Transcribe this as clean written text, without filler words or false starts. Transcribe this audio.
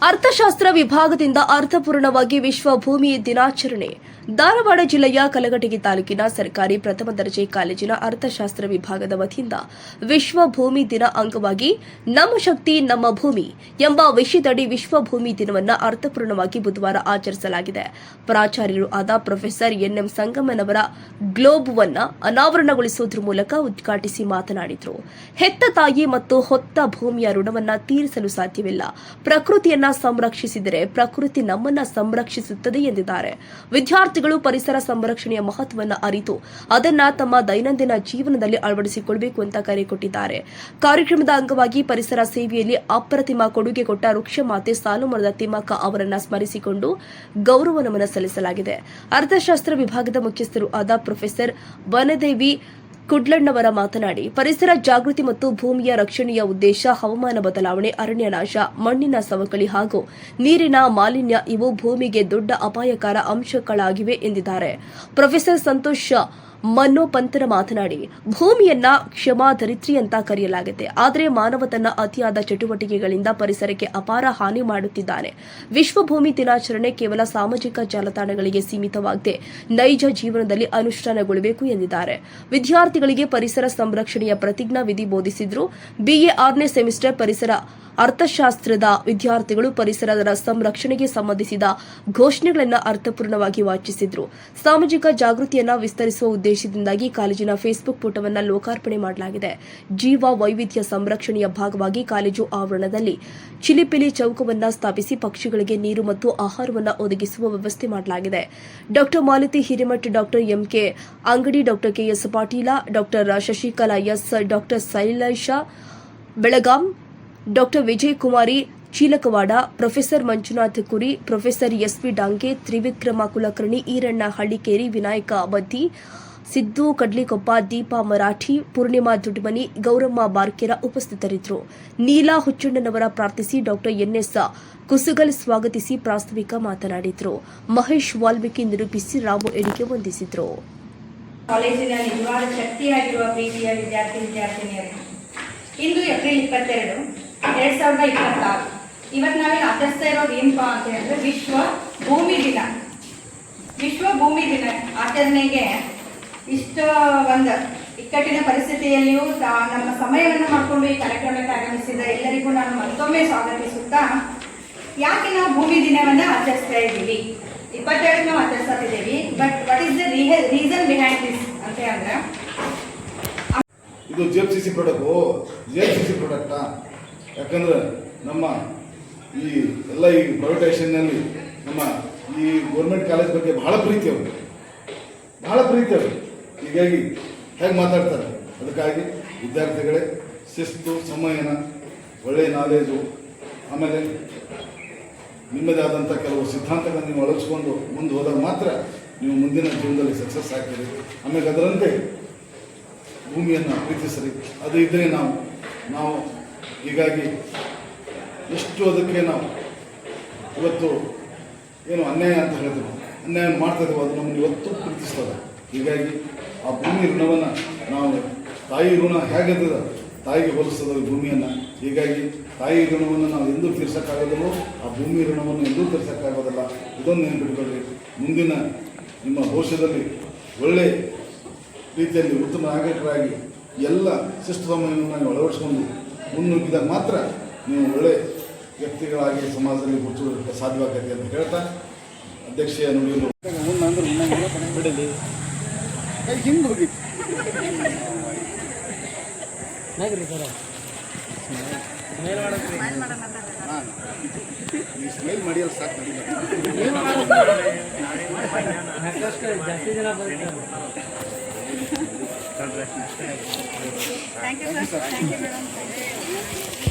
ಅರ್ಥಶಾಸ್ತ್ರ ವಿಭಾಗದಿಂದ ಅರ್ಥಪೂರ್ಣವಾಗಿ ವಿಶ್ವ ಭೂಮಿ ದಿನಾಚರಣೆ. ಧಾರವಾಡ ಜಿಲ್ಲೆಯ ಕಲಘಟಗಿ ತಾಲೂಕಿನ ಸರ್ಕಾರಿ ಪ್ರಥಮ ದರ್ಜೆ ಕಾಲೇಜಿನ ಅರ್ಥಶಾಸ್ತ್ರ ವಿಭಾಗದ ವತಿಯಿಂದ ವಿಶ್ವ ಭೂಮಿ ದಿನ ಅಂಗವಾಗಿ ನಮ್ಮ ಶಕ್ತಿ ನಮ್ಮ ಭೂಮಿ ಎಂಬ ವಿಷಯದಡಿ ವಿಶ್ವ ಭೂಮಿ ದಿನವನ್ನು ಅರ್ಥಪೂರ್ಣವಾಗಿ ಬುಧವಾರ ಆಚರಿಸಲಾಗಿದೆ. ಪ್ರಾಚಾರ್ಯರು ಆದ ಪ್ರೊಫೆಸರ್ ಎನ್ಎಂ ಸಂಗಮನವರ ಗ್ಲೋಬ್ವನ್ನು ಅನಾವರಣಗೊಳಿಸುವುದರ ಮೂಲಕ ಉದ್ಘಾಟಿಸಿ ಮಾತನಾಡಿದರು. ಹೆತ್ತ ತಾಯಿ ಮತ್ತು ಹೊತ್ತ ಭೂಮಿಯ ಋಣವನ್ನು ತೀರಿಸಲು ಸಾಧ್ಯವಿಲ್ಲ. ಪ್ರಕೃತಿಯನ್ನ ಸಂರಕ್ಷಿಸಿದರೆ ಪ್ರಕೃತಿ ನಮ್ಮನ್ನ ಸಂರಕ್ಷಿಸುತ್ತದೆ ಎಂದಿದ್ದಾರೆ. ವಿದ್ಯಾರ್ಥಿಗಳು ಪರಿಸರ ಸಂರಕ್ಷಣೆಯ ಮಹತ್ವವನ್ನು ಅರಿತು ಅದನ್ನ ತಮ್ಮ ದೈನಂದಿನ ಜೀವನದಲ್ಲಿ ಅಳವಡಿಸಿಕೊಳ್ಳಬೇಕು ಅಂತ ಕರೆ ಕೊಟ್ಟಿದ್ದಾರೆ. ಕಾರ್ಯಕ್ರಮದ ಅಂಗವಾಗಿ ಪರಿಸರ ಸೇವೆಯಲ್ಲಿ ಅಪ್ರತಿಮ ಕೊಡುಗೆ ಕೊಟ್ಟ ವೃಕ್ಷಮಾತೆ ಸಾಲುಮರದ ತಿಮ್ಮಕ್ಕ ಅವರನ್ನ ಸ್ಮರಿಸಿಕೊಂಡು ಗೌರವ ನಮನ ಸಲ್ಲಿಸಲಾಗಿದೆ. ಅರ್ಥಶಾಸ್ತ್ರ ವಿಭಾಗದ ಮುಖ್ಯಸ್ಥರು ಆದ ಪ್ರೊಫೆಸರ್ ವನದೇವಿ ಕುಡ್ಲಣ್ಣವರ ಮಾತನಾಡಿ, ಪರಿಸರ ಜಾಗೃತಿ ಮತ್ತು ಭೂಮಿಯ ರಕ್ಷಣೆಯ ಉದ್ದೇಶ ಹವಾಮಾನ ಬದಲಾವಣೆ, ಅರಣ್ಯನಾಶ, ಮಣ್ಣಿನ ಸವಕಳಿ ಹಾಗೂ ನೀರಿನ ಮಾಲಿನ್ಯ ಇವು ಭೂಮಿಗೆ ದೊಡ್ಡ ಅಪಾಯಕಾರ ಅಂಶಗಳಾಗಿವೆ ಎಂದಿದ್ದಾರೆ. ಪ್ರೊಫೆಸರ್ ಸಂತೋಷ್ ಮನ್ನೋಪಂತರ ಮಾತನಾಡಿ, ಭೂಮಿಯನ್ನ ಕ್ಷಮಾಧರಿತ್ರಿ ಅಂತ ಕರೆಯಲಾಗುತ್ತೆ. ಆದರೆ ಮಾನವ ತನ್ನ ಅತಿಯಾದ ಚಟುವಟಿಕೆಗಳಿಂದ ಪರಿಸರಕ್ಕೆ ಅಪಾರ ಹಾನಿ ಮಾಡುತ್ತಿದ್ದಾನೆ. ವಿಶ್ವ ಭೂಮಿ ದಿನಾಚರಣೆ ಕೇವಲ ಸಾಮಾಜಿಕ ಜಾಲತಾಣಗಳಿಗೆ ಸೀಮಿತವಾಗದೆ ನೈಜ ಜೀವನದಲ್ಲಿ ಅನುಷ್ಠಾನಗೊಳ್ಳಬೇಕು ಎಂದಿದ್ದಾರೆ. ವಿದ್ಯಾರ್ಥಿಗಳಿಗೆ ಪರಿಸರ ಸಂರಕ್ಷಣೆಯ ಪ್ರತಿಜ್ಞಾ ವಿಧಿ ಬೋಧಿಸಿದ್ರು. BA 6ನೇ ಸೆಮಿಸ್ಟರ್ ಪರಿಸರ ಅರ್ಥಶಾಸ್ತ್ರದ ವಿದ್ಯಾರ್ಥಿಗಳು ಪರಿಸರದ ಸಂರಕ್ಷಣೆಗೆ ಸಂಬಂಧಿಸಿದ ಘೋಷಣೆಗಳನ್ನು ಅರ್ಥಪೂರ್ಣವಾಗಿ ವಾಚಿಸಿದ್ರು. ಸಾಮಾಜಿಕ ಜಾಗೃತಿಯನ್ನು ವಿಸ್ತರಿಸುವ ಉದ್ದೇಶದಿಂದಾಗಿ ಕಾಲೇಜಿನ ಫೇಸ್ಬುಕ್ ಪುಟವನ್ನು ಲೋಕಾರ್ಪಣೆ ಮಾಡಲಾಗಿದೆ. ಜೀವ ವೈವಿಧ್ಯ ಸಂರಕ್ಷಣೆಯ ಭಾಗವಾಗಿ ಕಾಲೇಜು ಆವರಣದಲ್ಲಿ ಚಿಲಿಪಿಲಿ ಚೌಕವನ್ನು ಸ್ಥಾಪಿಸಿ ಪಕ್ಷಿಗಳಿಗೆ ನೀರು ಮತ್ತು ಆಹಾರವನ್ನು ಒದಗಿಸುವ ವ್ಯವಸ್ಥೆ ಮಾಡಲಾಗಿದೆ. ಡಾ ಮಾಲತಿ ಹಿರೇಮಠ್, ಡಾ MK ಅಂಗಡಿ, ಡಾ KS ಪಾಟೀಲ, ಡಾ ಶಶಿಕಲಾ S, ಡಾ ಶೈಲೇಶ ಬೆಳಗಾಂ, ಡಾ ವಿಜಯ್ ಕುಮಾರಿ ಚೀಲಕವಾಡ, ಪ್ರೊಫೆಸರ್ ಮಂಜುನಾಥ್ ಕುರಿ, ಪ್ರೊಫೆಸರ್ SV ಡಾಂಗೆ, ತ್ರಿವಿಕ್ರಮ ಕುಲಕರ್ಣಿ, ಈರಣ್ಣ ಹಳ್ಳಿಕೇರಿ, ವಿನಾಯಕ ಬದ್ದಿ, ಸಿದ್ದು ಕಡ್ಲಿಕೊಪ್ಪ, ದೀಪಾ ಮರಾಠಿ, ಪೂರ್ಣಿಮಾ ದುಡ್ಮನಿ, ಗೌರಮ್ಮ ಬಾರ್ಕೆರ ಉಪಸ್ಥಿತರಿದ್ದರು. ನೀಲಾ ಹುಚ್ಚಣ್ಣನವರ ಪ್ರಾರ್ಥಿಸಿ ಡಾ NS ಕುಸುಗಲ್ ಸ್ವಾಗತಿಸಿ ಪ್ರಾಸ್ತಾವಿಕ ಮಾತನಾಡಿದರು. ಮಹೇಶ್ ವಾಲ್ಮೀಕಿ ನಿರೂಪಿಸಿ ರಾಮು ಎಡಿಗೆ ವಂದಿಸಿದರು. ಕಾಲೇಜಿನ ನಿಜವಾದ ಶಕ್ತಿಯಾಗಿರುವ ಪ್ರೀತಿಯ ವಿದ್ಯಾರ್ಥಿನಿಯರು, ಇಂದು ಏಪ್ರಿಲ್ 22, 2026. ಇವತ್ತು ನಾವೇನು ಆಚರಿಸ್ತಾ ಇರೋದು ಏನಪ್ಪ ಅಂತ ಹೇಳಿದ್ರೆ ವಿಶ್ವ ಭೂಮಿ ದಿನ. ವಿಶ್ವ ಭೂಮಿ ದಿನ ಆಚರಣೆಗೆ ಇಷ್ಟು ಒಂದು ಇಕ್ಕಟ್ಟಿನ ಪರಿಸ್ಥಿತಿಯಲ್ಲಿಯೂ ನಮ್ಮ ಸಮಯವನ್ನು ಮಾಡಿಕೊಂಡು ಈ ಕಾರ್ಯಕ್ರಮಕ್ಕೆ ಆಗಮಿಸಿದ ಎಲ್ಲರಿಗೂ ನಾನು ಮತ್ತೊಮ್ಮೆ ಸ್ವಾಗತಿಸುತ್ತಾ, ಯಾಕೆ ನಾವು ಭೂಮಿ ದಿನವನ್ನು ಆಚರಿಸ್ತಾ ಇದ್ದೀವಿ, 22 ನಾವು ಆಚರಿಸ್ತಾ ಇದ್ದೀವಿ, but what is the reason behind this ಅಂತ ಅಂದ್ರೆ, ಇದು JFCC ಪ್ರಾಡಕ್ಟಾ? ಯಾಕಂದ್ರೆ ನಮ್ಮ ಈ ಎಲ್ಲ ಈ ಪ್ರೈವೇಟೈಸೇಷನ್ನಲ್ಲಿ ನಮ್ಮ ಈ ಗೌರ್ಮೆಂಟ್ ಕಾಲೇಜ್ ಬಗ್ಗೆ ಬಹಳ ಪ್ರೀತಿ ಅವರು ಹೀಗಾಗಿ ಹೇಗೆ ಮಾತಾಡ್ತಾರೆ. ಅದಕ್ಕಾಗಿ ವಿದ್ಯಾರ್ಥಿಗಳೇ ಶಿಸ್ತು, ಸಮಯನ, ಒಳ್ಳೆಯ ನಾಲೇಜು, ಆಮೇಲೆ ನಿಮ್ಮದೇ ಆದಂಥ ಕೆಲವು ಸಿದ್ಧಾಂತಗಳನ್ನು ನೀವು ಅಳವಡಿಸ್ಕೊಂಡು ಮುಂದೆ ಹೋದಾಗ ಮಾತ್ರ ನೀವು ಮುಂದಿನ ಜೀವನದಲ್ಲಿ ಸಕ್ಸಸ್ ಆಗ್ತೀರಿ. ಆಮೇಲೆ ಅದರಂತೆ ಭೂಮಿಯನ್ನು ಪ್ರೀತಿಸ್ರಿ. ಅದು ಇದ್ದರೆ ನಾವು ಹೀಗಾಗಿ ಎಷ್ಟು ಅದಕ್ಕೆ ನಾವು ಇವತ್ತು ಏನು ಅನ್ಯಾಯ ಅಂತ ಹೇಳಿದ್ರು, ಅನ್ಯಾಯ ಮಾಡ್ತಾಯಿದ್ದೀವಿ, ಅದು ನಮ್ಮನ್ನು ಇವತ್ತು ಪ್ರೀತಿಸ್ತದೆ. ಹೀಗಾಗಿ ಆ ಭೂಮಿ ಋಣವನ್ನು ನಾವು, ತಾಯಿ ಋಣ ಹೇಗಿರ್ತದೆ ತಾಯಿಗೆ ಹೋಲಿಸ್ತದೆ ಭೂಮಿಯನ್ನು. ಹೀಗಾಗಿ ತಾಯಿ ಋಣವನ್ನು ನಾವು ಎಂದೂ ತೀರ್ಸೋಕ್ಕಾಗೋದಿಲ್ಲ, ಆ ಭೂಮಿ ಋಣವನ್ನು ಎಂದೂ ತೀರ್ಸೋಕ್ಕಾಗೋದಿಲ್ಲ. ಇದೊಂದು ನೆನಪಿಟ್ಕೊಳ್ಳಿ. ಮುಂದಿನ ನಿಮ್ಮ ಭವಿಷ್ಯದಲ್ಲಿ ಒಳ್ಳೆಯ ರೀತಿಯಲ್ಲಿ ಉತ್ತಮ ನಾಗರಿಕರಾಗಿ ಎಲ್ಲ ಶಿಸ್ತು ಸಮಯವನ್ನು ನೀವು ಅಳವಡಿಸ್ಕೊಂಡು ಮುನ್ನುಗ್ಗಿದಾಗ ಮಾತ್ರ ನೀವು ಒಳ್ಳೆಯ ವ್ಯಕ್ತಿಗಳಾಗಿ ಸಮಾಜದಲ್ಲಿ ಗುರುತಿಸೋದಕ್ಕೆ ಸಾಧ್ಯವಾಗತ್ತೆ ಅಂತ ಹೇಳ್ತಾ ಅಧ್ಯಕ್ಷೀಯ ನುಡಿಯಲು ಬಿಡಲಿ ಹಿಂಗೆ ಹೋಗಿತ್ತು ಈ ಸ್ಮೈಲ್ ಮಾಡಿಯಲ್ಲ ಸಾಕು. ಜಾಸ್ತಿ ಜನ Thank you, sir. Thank you, madam.